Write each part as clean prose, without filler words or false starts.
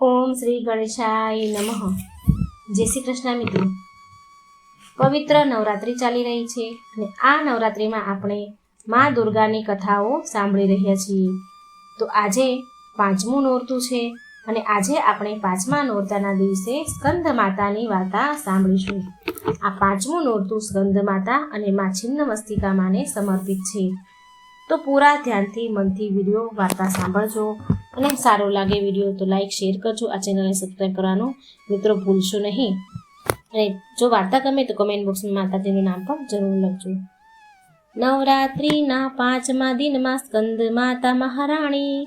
ઓમ શ્રી ગણેશાય નમઃ. જય શ્રી કૃષ્ણ મિત્રો. પવિત્ર નવરાત્રિ ચાલી રહી છે અને આ નવરાત્રિમાં આપણે મા દુર્ગાની કથાઓ સાંભળી રહ્યા છીએ. તો આજે પાંચમું નોરતું છે અને આજે આપણે પાંચમા નોરતાના દિવસે સ્કંદ માતાની વાર્તા સાંભળીશું. આ પાંચમું નોરતું સ્કંદ માતા અને મા છિન્નમસ્તિકા માને સમર્પિત છે. તો પૂરા ધ્યાનથી મનથી વિડીયો વાર્તા સાંભળજો અને સારો લાગે વિડીયો તો લાઈક શેર કરજો. આ ચેનલને સબસ્ક્રાઈબ કરવાનું મિત્રો ભૂલશો નહીં. અને જો વાર્તા ગમે તો કમેન્ટ બોક્સમાં માતાજીનું નામ પણ જરૂર લખજો. નવરાત્રિના પાંચમા દિનમાં સ્કંદ માતા મહારાણી,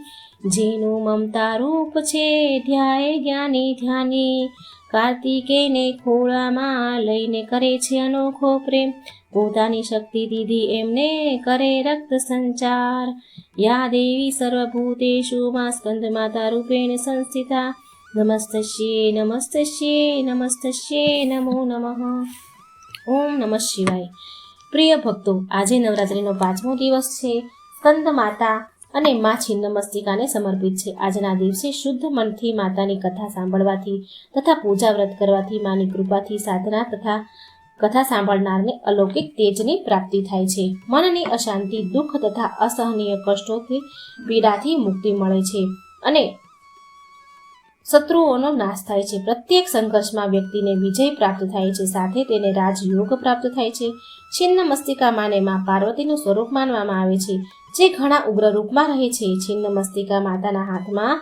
જેનું મમતા રૂપ છે ધ્યાય જ્ઞાની ધ્યાની. કાર્તિકેયને ખોળામાં લઈને કરે છે અનોખો પ્રેમ, પોતાની શક્તિ દીધી એમને કરે રક્ત સંચાર. યા દેવી સર્વભૂતેષુ માં સ્કંદ માતા રૂપેણ સંસ્થિતા, નમસ્તસ્યે નમસ્તસ્યે નમસ્તસ્યે નમો નમઃ. ઓમ નમઃ શિવાય. પ્રિય ભક્તો, આજે નવરાત્રિનો પાંચમો દિવસ છે. સ્કંદ માતા અને મા છિન્નમસ્તિકાને સમર્પિત છે. આજના દિવસે શુદ્ધ મનથી માતાની કથા સાંભળવાથી તથા પૂજા વ્રત કરવાથી માની કૃપાથી સાધના તથા કથા સાંભળનારને અલૌકિક તેજની પ્રાપ્તિ થાય છે. મનની અશાંતિ, દુઃખ તથા અસહનીય કષ્ટોથી પીડાથી મુક્તિ મળે છે અને શત્રુઓનો નાશ થાય છે. પ્રત્યેક સંઘર્ષમાં વ્યક્તિને વિજય પ્રાપ્ત થાય છે, સાથે તેને રાજયોગ પ્રાપ્ત થાય છે. છિન્નમસ્તિકા માને મા પાર્વતીનું સ્વરૂપ માનવામાં આવે છે, જે ઘણા ઉગ્ર રૂપમાં રહે છે. છિન્નમસ્તિકા માતાના હાથમાં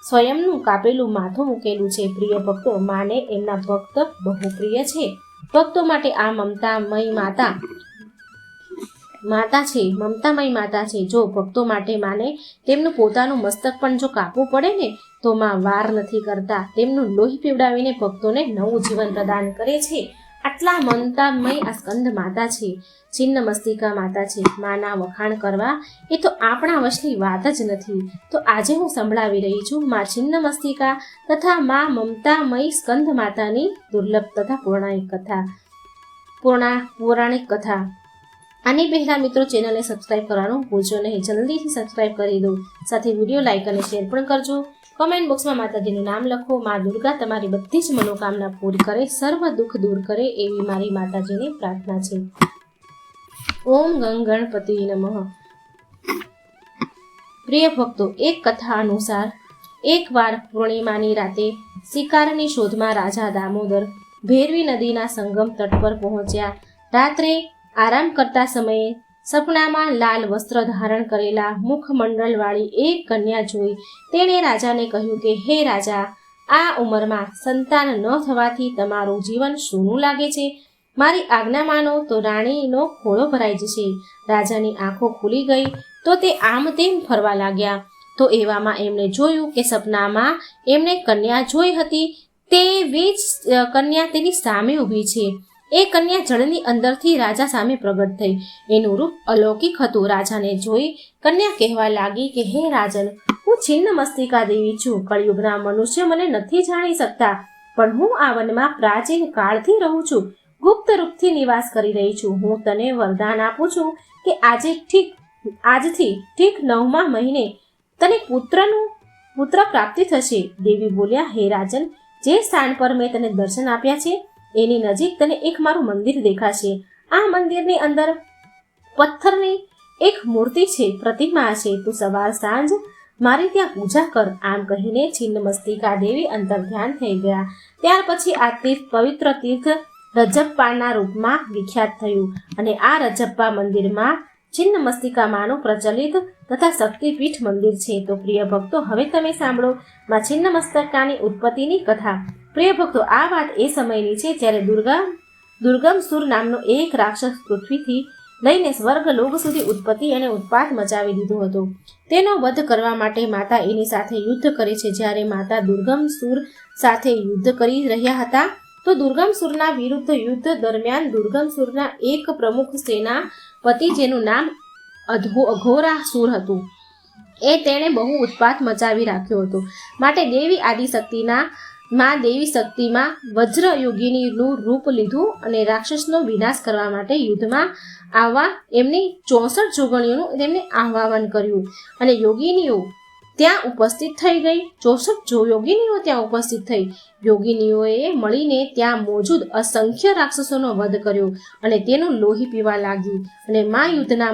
સ્વયંનું કાપેલું માથું મૂકેલું છે. પ્રિય ભક્તો, માને એમના ભક્ત બહુ પ્રિય છે. ભક્તો માટે આ મમતામય માતા છે. જો ભક્તો માટે માને તેમનું પોતાનું મસ્તક પણ જો કાપવું પડે ને તો માં વાર નથી કરતા. તેમનું લોહી પીવડાવીને ભક્તોને નવું જીવન પ્રદાન કરે છે. આટલા મમતામય આ સ્કંદ માતા છે, છિન્નમસ્તિકા માતા છે. માના વખાણ કરવા એ તો આપણા વશની વાત જ નથી. તો આજે હું સંભળાવી રહી છું મા છિન્નમસ્તિકા તથા મા મમતામય સ્કંદ માતાની દુર્લભ તથા પૌરાણિક કથા. આની પહેલા મિત્રો ચેનલને સબસ્ક્રાઇબ કરવાનું ભૂલશો નહીં. જલ્દીથી સબસ્ક્રાઇબ કરી દો. સાથે વિડીયો લાઈક અને શેર પણ કરજો. કમેન્ટ બોક્સમાં માતાજીનું નામ લખો. મા દુર્ગા તમારી બધી જ મનોકામના પૂરી કરે, સર્વ દુઃખ દૂર કરે એવી મારી માતાજીની પ્રાર્થના છે. ઓમ ગણપતિ નમઃ. પ્રિય ભક્તો, એક કથા અનુસાર એકવાર પૂર્ણિમાની રાતે શિકારની શોધમાં રાજા દામોદર ભૈરવી નદીના સંગમ તટ પર પહોંચ્યા. રાત્રે આરામ કરતા સમયે સપનામાં લાલ વસ્ત્ર ધારણ કરેલા મુખમંડળવાળી એક કન્યા જોઈ તેણે રાજાને કહ્યું કે હે રાજા, આ ઉંમરમાં સંતાન ન થવાથી તમારું જીવન સૂનું લાગે છે. મારી આજ્ઞા માનો તો રાણીનો ખોળો ભરાઈ જશે. રાજાની આંખો ખુલી ગઈ તો તે આમ તેમ ફરવા લાગ્યા. તો એવામાં એમણે જોયું કે સપનામાં એમણે કન્યા જોઈ હતી તેવી જ કન્યા તેની સામે ઊભી છે. એ કન્યા જળની અંદરથી રાજા સામે પ્રગટ થઈ. એનું રૂપ અલૌકિક હતું. રાજાને જોઈ કન્યા કહેવા લાગી કે હે રાજન, હું છિન્નમસ્તિકા દેવી છું. કળિયુગના મનુષ્ય મને નથી જાણી શકતા, પણ હું આ વનમાં પ્રાચીન કાળથી રહું છું. ગુપ્ત રૂપથી નિવાસ કરી રહી છું. હું તને વરદાન આપું છું કે આજથી ઠીક 9મા મહિને તને પુત્ર પ્રાપ્તિ થશે. દેવી બોલ્યા, હે રાજન, જે સ્થાન પર મેં તને દર્શન આપ્યા છે એની નજીક તને એક મારું મંદિર દેખાશે. આ મંદિરની અંદર પથ્થરની એક મૂર્તિ છે, પ્રતિમા છે. તું સવાર સાંજ મારી ત્યાં પૂજા કર. આમ કહીને છિન્નમસ્તિકા દેવી અંતર ધ્યાન થઈ ગયા. ત્યાર પછી આ પવિત્ર તીર્થ રજપ્પાના રૂપમાં વિખ્યાત થયું અને આ રજપ્પા મંદિરમાં છિન્નમસ્તિકા માનું પ્રચલિત તથા શક્તિપીઠ મંદિર છે. તો પ્રિય ભક્તો, હવે તમે સાંભળો મા છિન્નમસ્તિકાની ઉત્પત્તિની કથા. પ્રિય ભક્તો, આ વાત એ સમયની છે જ્યારે દુર્ગમસુર નામનો એક રાક્ષસ પૃથ્વીથી લઈને સ્વર્ગલોક સુધી ઉત્પત્તિ અને ઉત્પાત મચાવી દીધો હતો. તેનો વધ કરવા માટે માતા એની સાથે યુદ્ધ કરે છે. જ્યારે માતા દુર્ગમસુર સાથે યુદ્ધ કરી રહ્યા હતા તો દુર્ગમસુરના વિરુદ્ધ યુદ્ધ દરમિયાન દુર્ગમસુરના એક પ્રમુખ સેનાપતિ, જેનું નામ અઘોરાસુર હતું, તેણે બહુ ઉત્પાત મચાવી રાખ્યો હતો. માટે દેવી શક્તિમાં વજ્ર યોગિનીનું રૂપ લીધું અને રાક્ષસનો વિનાશ કરવા માટે યુદ્ધમાં આવવા એમની 64 જોગણીઓનું તેમને આહ્વાન કર્યું અને યોગિનીઓ ત્યાં ઉપસ્થિત થઈ ગઈ. 64 યોગીનીઓ ત્યાં ઉપસ્થિત થઈ. યોગીનીઓએ મળીને ત્યાં મોજૂદ અસંખ્ય રાક્ષસોનો વધ કર્યો અને તેનું લોહી પીવા લાગી અને મા યુદ્ધના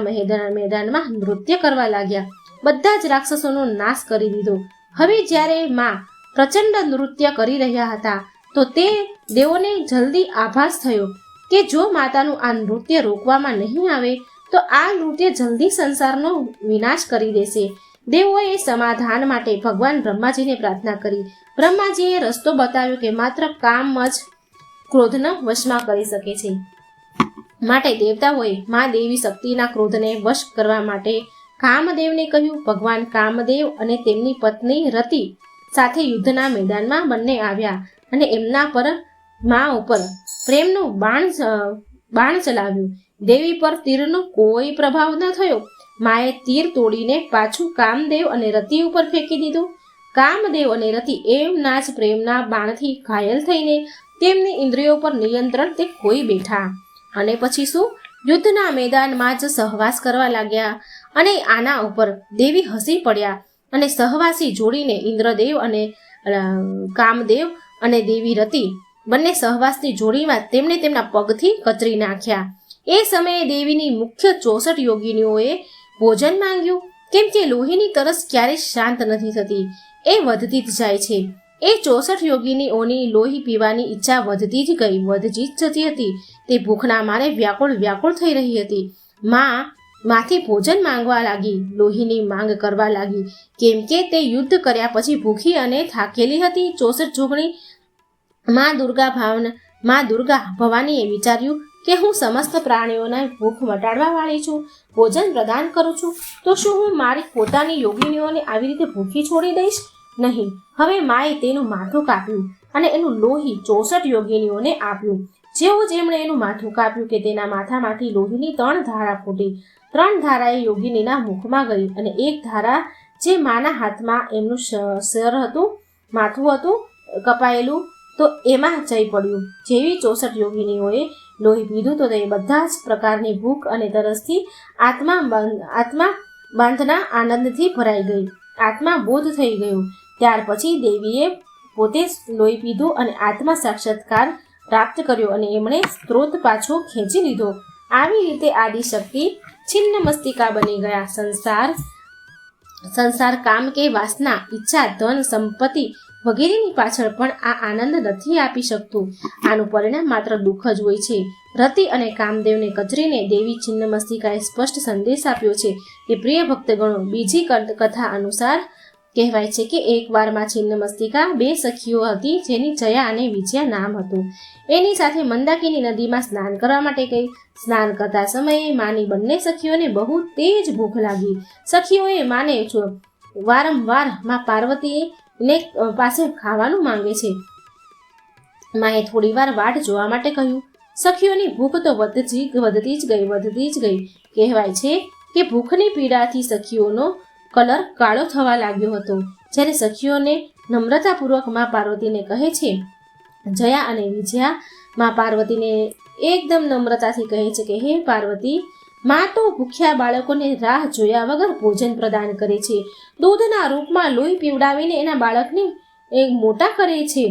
મેદાનમાં નૃત્ય કરવા લાગ્યા. બધા જ રાક્ષસોનો નાશ કરી દીધો. હવે જ્યારે મા પ્રચંડ નૃત્ય કરી રહ્યા હતા તો તે દેવોને જલ્દી આભાસ થયો કે જો માતાનું આ નૃત્ય રોકવામાં નહીં આવે તો આ નૃત્ય જલ્દી સંસારનો વિનાશ કરી દેશે. દેવોએ સમાધાન માટે ભગવાન બ્રહ્માજીને પ્રાર્થના કરી. બ્રહ્માજીએ રસ્તો બતાવ્યો કે માત્ર કામ જ ક્રોધને વશમાં કરી શકે છે. માટે દેવતાઓએ મા દેવી શક્તિના ક્રોધને વશ કરવા માટે કામદેવને કહ્યું. ભગવાન કામદેવ અને તેમની પત્ની રતિ સાથે યુદ્ધના મેદાનમાં બંને આવ્યા અને એમના પર મા ઉપર પ્રેમનું બાણ ચલાવ્યું. દેવી પર તીરનો કોઈ પ્રભાવ ન થયો. માએ તીર તોડીને પાછું કામદેવ અને રતિ ઉપર ફેંકી દીધું. કામદેવ અને રતિ એમના જ પ્રેમના બાણથી ઘાયલ થઈને તેમની ઇન્દ્રિયો પર નિયંત્રણ તે ખોઈ બેઠા. અને પછી શું? યુદ્ધના મેદાનમાં જ સહવાસ કરવા લાગ્યા અને આના ઉપર દેવી હસી પડ્યા અને સહવાસી જોડીને ઇન્દ્રદેવ અને કામદેવ અને દેવી રતિ બંને સહવાસની જોડીમાં તેમણે તેમના પગથી કચરી નાખ્યા. એ સમયે દેવીની મુખ્ય 64 યોગીનીઓએ ભોજન માંગ્યું, કેમ કે લોહીની તરસ ક્યારેય શાંત નથી થતી, એ વધતી જ જાય છે. એ 64 યોગીનીઓની લોહી પીવાની ઈચ્છા વધતી જ જતી હતી. તે ભૂખના મારે વ્યાકુળ થઈ રહી હતી. માથી ભોજન માંગવા લાગી, લોહીની માંગ કરવા લાગી, કેમ કે તે યુદ્ધ કર્યા પછી ભૂખી અને થાકેલી હતી. 64 જોગણી માં દુર્ગા ભવાનીએ વિચાર્યું કે હું સમસ્ત પ્રાણીઓના ભૂખ મટાડવા વાળી છું, ભોજન પ્રદાન કરું છું, તો શું હું મારી પોતાની યોગીનીઓને આવી રીતે ભૂખી છોડી દઈશ? નહીં. હવે માએ તેનું માથું કાપ્યું અને એનું લોહી 64 યોગીનીઓને આપ્યું. જેવું જ એમણે એનું માથું કાપ્યું કે તેના માથામાંથી લોહીની 3 ધારા ફૂટી. 3 ધારા એ યોગીનીના મુખમાં ગઈ અને એક ધારા જે માના હાથમાં એમનું શર હતું, માથું હતું કપાયેલું, તો એમાં જઈ પડ્યું. જેવી 64 યોગીનીઓએ લોહી પીધું તો તે બધા જ પ્રકારની ભૂખ અને તરસથી આત્મા બાંધના આનંદથી ભરાઈ ગઈ. આત્મા બોધ થઈ ગયો. ત્યાર પછી દેવીએ પોતે લોહી પીધું અને આત્મા સાક્ષાત્કાર પ્રાપ્ત કર્યો અને એમણે સ્ત્રોત પાછો ખેંચી લીધો. આવી રીતે આદિશક્તિ છિન્ન મસ્તિકા બની ગયા. સંસાર કામ કે વાસના, ઈચ્છા, ધન, સંપત્તિ વગેરેની પાછળ પણ આ આનંદ નથી આપી શકતું. આનું પરિણામ માત્ર દુઃખ જ હોય છે. રતિ અને કામદેવને કચરીને દેવી છિન્નમસ્તિકાએ સ્પષ્ટ સંદેશ આપ્યો છે કે પ્રિય ભક્તગણો, બીજી કથા અનુસાર કહેવાય છે કે એકવારમાં છિન્નમસ્તિકા 2 સખીઓ હતી જેની જયા અને વિજયા નામ હતું. એની સાથે મંદાકિની નદીમાં સ્નાન કરવા માટે ગઈ. સ્નાન કરતા સમયે માની બંને સખીઓને બહુ તેજ ભૂખ લાગી. સખીઓએ માને વારંવાર માં પાર્વતીને પાસે ખાવાનું માંગે છે. માએ થોડી વાર વાટ જોવા માટે કહ્યું. સખીઓની ભૂખ તો વધતી જ ગઈ. કહેવાય છે કે ભૂખની પીડાથી સખીઓનો કલર કાળો થવા લાગ્યો હતો. જ્યારે સખીઓને નમ્રતાપૂર્વક માં પાર્વતીને કહે છે, જયા અને વિજયા માં પાર્વતીને એકદમ નમ્રતાથી કહે છે કે હે પાર્વતી, માં તો ભૂખ્યા બાળકોને રાહ જોયા વગર ભોજન પ્રદાન કરે છે. દૂધના રૂપમાં લોહી પીવડાવીને એના બાળકને મોટા કરે છે.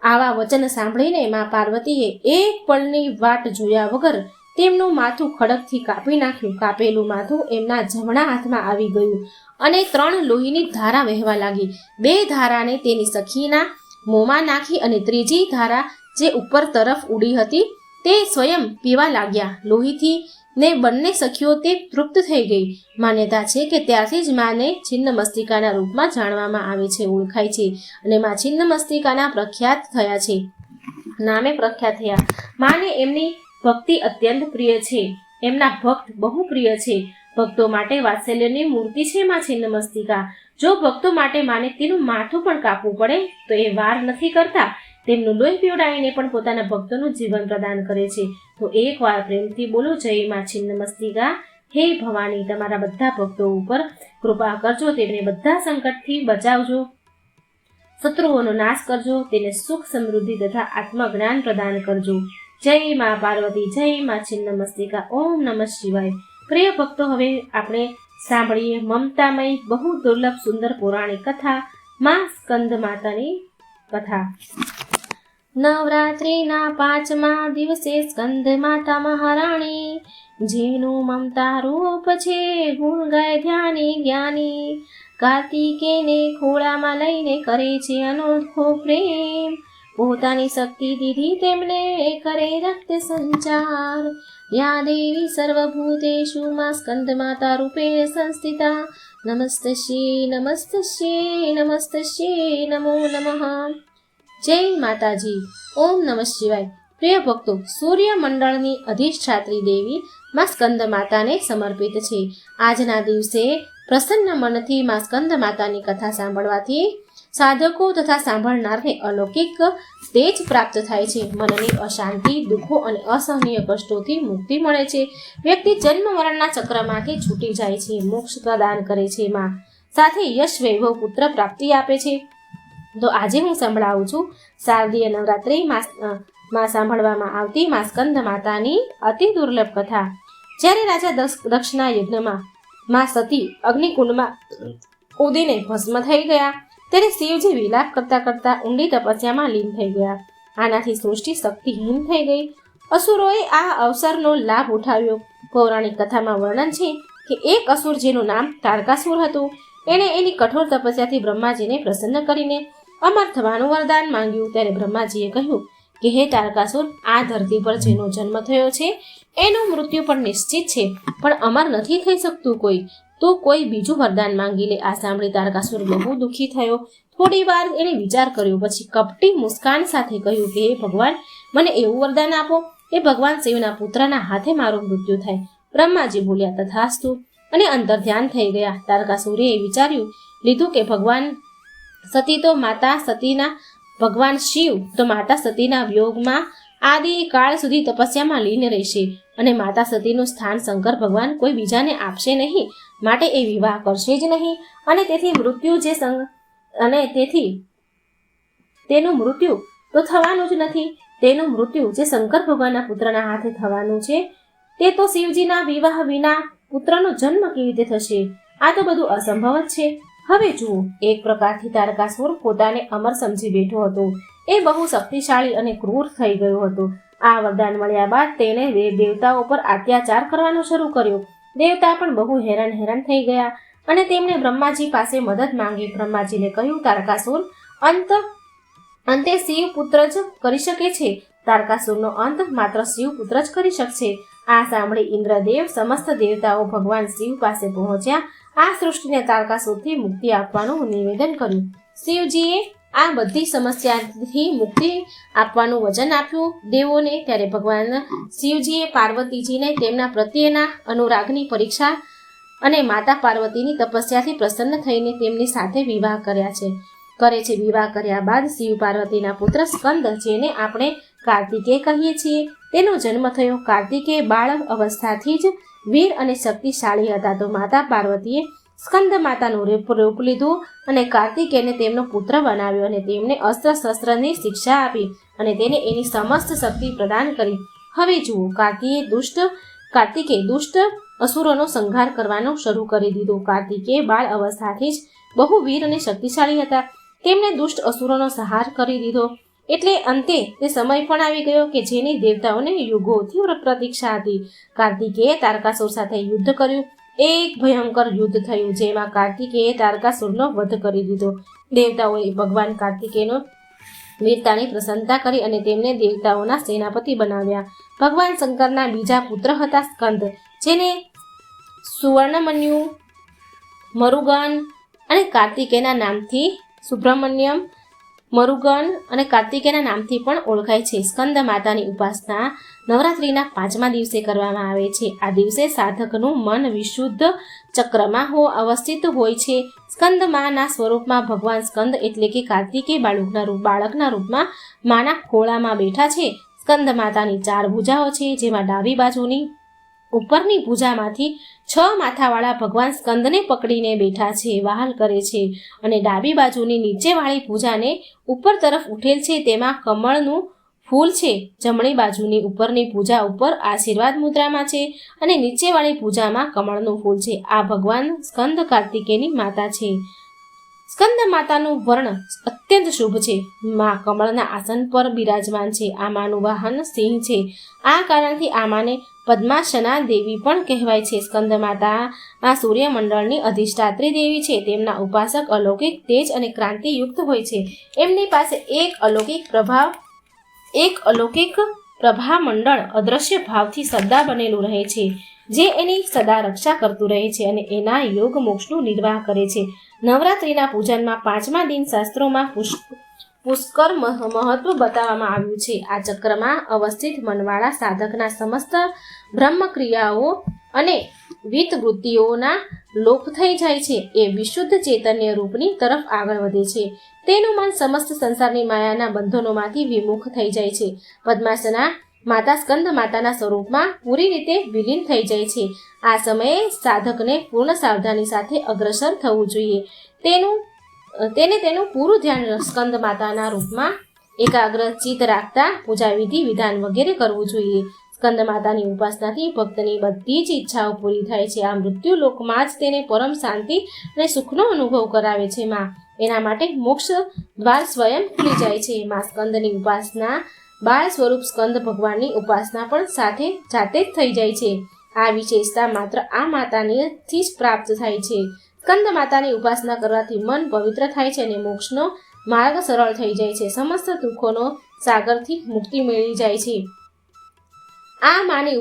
આવા વચન સાંભળીને માં પાર્વતીએ એક પળની વાટ જોયા વગર તેમનું માથું ખડકથી કાપી નાખ્યું. કાપેલું માથું એમના જમણા હાથમાં આવી ગયું અને 3 લોહીની ધારા વહેવા લાગી. 2 ધારાને તેની સખીના મોંમાં નાખી અને ત્રીજી ધારા જે ઉપર તરફ ઉડી હતી તે સ્વયં પીવા લાગ્યા. લોહીથી ને બંને સખીઓ તે તૃપ્ત થઈ ગઈ. માન્યતા છે કે ત્યારથી જ માને છિન્નમસ્તિકાના રૂપમાં જાણવામાં આવે છે, ઓળખાય છે અને માં છિન્નમસ્તિકાના પ્રખ્યાત થયા. માને એમની ભક્તિ અત્યંત પ્રિય છે. એમના ભક્ત બહુ પ્રિય છે. ભક્તો માટે વાત્સલ્યની મૂર્તિ છે માં છિન્નમસ્તિકા. જો ભક્તો માટે માને તેનું માથું પણ કાપવું પડે તો એ વાર નથી કરતા. તેમનું લોહી પીવડાવીને પણ પોતાના ભક્તોનું જીવન પ્રદાન કરે છે. તો એકવાર પ્રેમથી બોલો, જય માં છિન્નમસ્તિકા. હે ભવાની, તમારા બધા ભક્તો ઉપર કૃપા કરજો, તેમને બધા સંકટથી બચાવજો, શત્રુઓનો નાશ કરજો, તેને સુખ, સમૃદ્ધિ તથા આત્મજ્ઞાન પ્રદાન કરજો. જય માં પાર્વતી, જય માં છિન્નમસ્તિકા. ઓમ નમઃ શિવાય. પ્રિય ભક્તો, હવે આપણે સાંભળીએ મમતામય બહુ દુર્લભ સુંદર પૌરાણિક કથા માં સ્કંદ માતાની કથા. નવરાત્રિના 5મા દિવસે સ્કંદ માતા મહારાણી, જેનું મમતા રૂપ છે ગુણ ગાય ધ્યાની જ્ઞાની. કાર્તિકેયને ખોળામાં લઈને કરે છે અનોખો પ્રેમ, પોતાની શક્તિ દીધી તેમને કરે રક્ત સંચાર. યા દેવી સર્વભૂતેષુ માં સ્કંદ માતા રૂપેણ સંસ્થિતા, નમસ્તસ્યે નમસ્તસ્યે નમસ્તસ્યે નમો નમઃ. જય માતાજી. ઓમ નમઃ શિવાય. પ્રિય ભક્તો, સૂર્યમંડળની અધિષ્ઠાત્રી દેવી માં સ્કંદ માતાને સમર્પિત છે. આજના દિવસે પ્રસન્ન મનથી માં સ્કંદ માતાની કથા સાંભળવાથી સાધકો તથા સાંભળનારને અલૌકિક તેજ પ્રાપ્ત થાય છે. મનની અશાંતિ, દુઃખો અને અસહનીય કષ્ટોથી મુક્તિ મળે છે. વ્યક્તિ જન્મ મરણના ચક્રમાંથી છૂટી જાય છે. મોક્ષ પ્રદાન કરે છે માં, સાથે યશ વૈભવ પુત્ર પ્રાપ્તિ આપે છે. તો આજે હું સંભળાવું છું શારદીય નવરાત્રિ માં સાંભળવામાં આવતી માં સ્કંદ માતાની અતિ દુર્લભ કથા. જ્યારે રાજા દક્ષના યજ્ઞમાં માં સતી અગ્નિકુંડમાં ઉડીને ભસ્મ થઈ ગયા, ત્યારે શિવજી વિલાપ કરતા કરતા ઊંડી તપસ્યામાં લીન થઈ ગયા. આનાથી સૃષ્ટિ શક્તિહીન થઈ ગઈ. અસુરોએ આ અવસરનો લાભ ઉઠાવ્યો. પૌરાણિક કથામાં વર્ણન છે કે એક અસુર, જેનું નામ તારકાસુર હતું, એણે એની કઠોર તપસ્યાથી બ્રહ્માજીને પ્રસન્ન કરીને અમર થવાનું વરદાન માંગ્યું. ત્યારે બ્રહ્માજીએ કહ્યું કે હે તારકાસુર, આ ધરતી પર જેનો જન્મ થયો છે એનું મૃત્યુ પણ નિશ્ચિત છે, પણ અમર નથી થઈ શકતું કોઈ, તો કોઈ બીજું વરદાન માંગી લે. આ સાંભળી તારકાસુર બહુ દુઃખી થયો. થોડી વાર એણે વિચાર કર્યો, પછી કપટી મુસ્કાન સાથે કહ્યું કે હે ભગવાન, મને એવું વરદાન આપો કે ભગવાન શિવના પુત્રના હાથે મારું મૃત્યુ થાય. બ્રહ્માજી બોલ્યા તથાસ્તુ, અને અંતર ધ્યાન થઈ ગયા. તારકાસુરે વિચાર્યું લીધું કે ભગવાન શિવ તો માતા સતીના વિયોગમાં આદિ કાળ સુધી તપસ્યામાં લીન રહેશે, અને માતા સતીનું સ્થાન શંકર ભગવાન કોઈ બીજાને આપશે નહીં, માટે એ વિવાહ કરશે જ નહીં, અને તેથી તેનું મૃત્યુ તો થવાનું જ નથી. તેનું મૃત્યુ જે શંકર ભગવાનના પુત્રના હાથે થવાનું છે, તે તો શિવજીના વિવાહ વિના પુત્રનો જન્મ કેવી રીતે થશે? આ તો બધું અસંભવ જ છે. હવે જુઓ, એક પ્રકારથી તારકાસુર પોતાને અમર સમજી બેઠો હતો. એ બહુ શક્તિશાળી અને ક્રૂર થઈ ગયો હતો. આ વરદાન મળ્યા બાદ તેણે દેવતાઓ પર અત્યાચાર કરવાનો શરૂ કર્યો. દેવતા પણ બહુ હેરાન થઈ ગયા અને તેમણે બ્રહ્માજી પાસે મદદ માંગી. બ્રહ્માજીને કહ્યું, તારકાસુર અંતે શિવ પુત્ર જ કરી શકે છે. તારકાસુરનો અંત માત્ર શિવ પુત્ર જ કરી શકશે. આ સાંભળી ઇન્દ્રદેવ સમસ્ત દેવતાઓ ભગવાન શિવ પાસે પહોંચ્યા. આ સૃષ્ટિને તારકાસુરથી મુક્તિ આપવાનું નિવેદન કર્યું. શિવજીએ આ બધી સમસ્યાથી મુક્તિ આપવાનું વચન આપ્યું દેવોને. ત્યારે ભગવાન શિવજીએ પાર્વતીજીને તેમના પ્રત્યેના અનુરાગની પરીક્ષા અને માતા પાર્વતીની તપસ્યાથી પ્રસન્ન થઈને તેમની સાથે વિવાહ કરે છે. વિવાહ કર્યા બાદ શિવ પાર્વતીના પુત્ર સ્કંદ, જેને આપણે કાર્તિકેય કહીએ છીએ, તેનો જન્મ થયો. કાર્તિકેય બાળ અવસ્થાથી જ વીર અને શક્તિશાળી હતા. તો માતા પાર્વતીએ સ્કંદ માતાનું રૂપ લીધું અને કાર્તિકેયને તેમનો પુત્ર બનાવ્યો, અને તેમને અસ્ત્ર શસ્ત્રની શિક્ષા આપી અને તેને એની સમસ્ત શક્તિ પ્રદાન કરી. હવે જુઓ, કાર્તિકેય દુષ્ટ અસુરોનો સંહાર કરવાનો શરૂ કરી દીધો. કાર્તિકેય બાળ અવસ્થાથી જ બહુ વીર અને શક્તિશાળી હતા. તેમણે દુષ્ટ અસુરોનો સંહાર કરી દીધો. એટલે અંતે તે સમય પણ આવી ગયો કે જેની દેવતાઓને યુગોથી પ્રતીક્ષા હતી. કાર્તિકેયે તારકાસુર સાથે યુદ્ધ કર્યું. એક ભયંકર યુદ્ધ થયું, જેમાં કાર્તિકેયે તારકાસુરનો વધ કરી દીધો. દેવતાઓએ ભગવાન કાર્તિકેયનો વીરતાની પ્રશંસા કરી અને તેમને દેવતાઓના સેનાપતિ બનાવ્યા. ભગવાન શંકરના બીજા પુત્ર હતા સ્કંદ, જેને સુવર્ણમન્યુ, મરુગન અને કાર્તિકેયના નામથી સુબ્રમણ્યમ, મરુગન અને કાર્તિકેયના નામથી પણ ઓળખાય છે. સ્કંદ માતાની ઉપાસના નવરાત્રિના 5મા દિવસે કરવામાં આવે છે. આ દિવસે સાધકનું મન વિશુદ્ધ ચક્રમાં અવસ્થિત હોય છે. સ્કંદ માના સ્વરૂપમાં ભગવાન સ્કંદ એટલે કે કાર્તિકેય બાળકના રૂપમાં માના ખોળામાં બેઠા છે. સ્કંદ માતાની 4 ભુજાઓ છે, જેમાં ડાબી બાજુની ઉપરની ભુજામાંથી 6 માથાવાળા ભગવાન સ્કંદને પકડીને બેઠા છે, વહાલ કરે છે, અને ડાબી બાજુની નીચેવાળી ભુજાને ઉપર તરફ ઉઠેલ છે, તેમાં કમળનું ફૂલ છે જમણી બાજુની ઉપરની પૂજા ઉપર આશીર્વાદ મુદ્રામાં છે અને નીચેવાળી પૂજામાં કમળનું ફૂલ છે. આ ભગવાન સ્કંદ કાર્તિકેયની માતા છે. સ્કંદ માતાનું વર્ણ અત્યંત શુભ છે. માં કમળના આસન પર બિરાજમાન છે. આ માનું વાહન સિંહ છે. આ કારણથી આ માને પદ્માસના દેવી પણ કહેવાય છે. સ્કંદ માતા આ સૂર્યમંડળની અધિષ્ઠાત્રી દેવી છે. તેમના ઉપાસક અલૌકિક તેજ અને ક્રાંતિયુક્ત હોય છે. એમની પાસે એક અલૌકિક પ્રભા મંડળ અદ્રશ્ય ભાવથી સદા બનેલું રહે છે, જે એની સદા રક્ષા કરતું રહે છે અને એના યોગ મોક્ષનું નિર્વાહ કરે છે. નવરાત્રિના પૂજનમાં 5મા દિન શાસ્ત્રોમાં પુષ્કર મહત્વ બતાવવામાં આવ્યું છે. આ ચક્રમાં અવસ્થિત મનવાળા સાધકના સમસ્ત બ્રહ્મક્રિયાઓ અને વિતવૃત્તિઓના લોપ થઈ જાય છે. એ વિશુદ્ધ ચૈતન્ય રૂપની તરફ આગળ વધે છે. તેનું મન સમસ્ત સંસારની માયાના બંધનોમાંથી વિમુખ થઈ જાય છે. પદ્માસના માતા સ્કંદ માતાના સ્વરૂપમાં પૂરી રીતે વિલીન થઈ જાય છે. આ સમયે સાધકને પૂર્ણ સાવધાની સાથે અગ્રસર થવું જોઈએ. તેનું પૂરું ધ્યાન સ્કંદ માતાના રૂપમાં એકાગ્ર ચિત્ત રાખતા પૂજા વિધિ વિધાન વગેરે કરવું જોઈએ. સ્કંદ માતાની ઉપાસનાથી ભક્તની બધી જ ઈચ્છાઓ પૂરી થાય છે. આ મૃત્યુ લોકમાં જ તેને પરમ શાંતિ અને સુખનો અનુભવ કરાવે છે. માં એના માટે મોક્ષ દ્વાર સ્વયં ખુલી જાય છે. માં સ્કંદની ઉપાસના બાળ સ્વરૂપ સ્કંદ ભગવાનની ઉપાસના પણ સાથે જાતે જ થઈ જાય છે. આ વિશેષતા માત્ર આ માતાનેથી જ પ્રાપ્ત થાય છે. સ્કંદ માતાની ઉપાસના કરવાથી મન પવિત્ર થાય છે અને મોક્ષનો માર્ગ સરળ થઈ જાય છે. સમસ્ત દુઃખોનો સાગરથી મુક્તિ મેળવી જાય છે. આ માની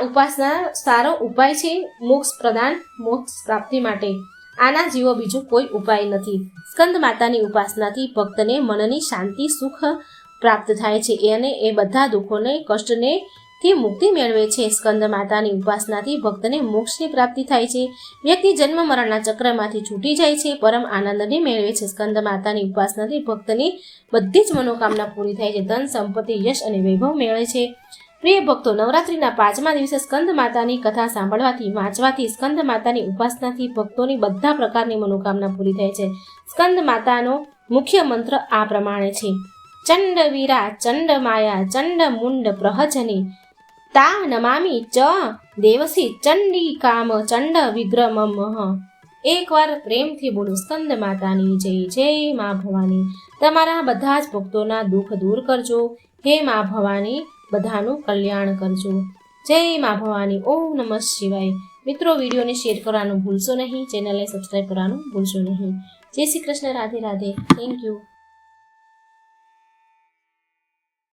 ઉપાસના સારો ઉપાય છે મોક્ષ પ્રાપ્તિ માટે. આના જેવો બીજો કોઈ ઉપાય નથી. સ્કંદ માતાની ઉપાસનાથી ભક્તને મનની શાંતિ સુખ પ્રાપ્ત થાય છે અને એ બધા દુઃખોને કષ્ટથી મુક્તિ મેળવે છે. સ્કંદ માતાની ઉપાસનાથી ભક્તને મોક્ષની પ્રાપ્તિ થાય છે. વ્યક્તિ જન્મ મરણના ચક્રમાંથી છૂટી જાય છે, પરમ આનંદને મેળવે છે. સ્કંદ માતાની ઉપાસનાથી ભક્તની બધી જ મનોકામના પૂરી થાય છે. ધન સંપત્તિ યશ અને વૈભવ મેળવે છે. પ્રિય ભક્તો, નવરાત્રિના 5મા દિવસે સ્કંદ માતાની કથા સાંભળવાથી વાંચવાથી સ્કંદ માતાની ઉપાસનાથી ભક્તોની બધા પ્રકારની મનોકામના પૂરી થાય છે. સ્કંદ માતાનો મુખ્ય મંત્ર આ પ્રમાણે છે: ચંડ વીરા ચંડ માયા ચંડ મુંડ પ્રહજની તા નમામી ચ દેવસી ચંડી કામ ચંડ વિગ્રમમ. એકવાર પ્રેમથી બોલો સ્કંદ માતાની જય. જય મા ભવાની. તમારા બધા જ ભક્તોના દુઃખ દૂર કરજો. હે મા ભવાની, બધાનું કલ્યાણ કરજો. જય મા ભવાની. ઓમ નમઃ શિવાય. મિત્રો, વિડીયોને શેર કરવાનું ભૂલશો નહીં. ચેનલને સબસ્ક્રાઈબ કરવાનું ભૂલશો નહીં. જય શ્રી કૃષ્ણ. રાધે રાધે. Thank you.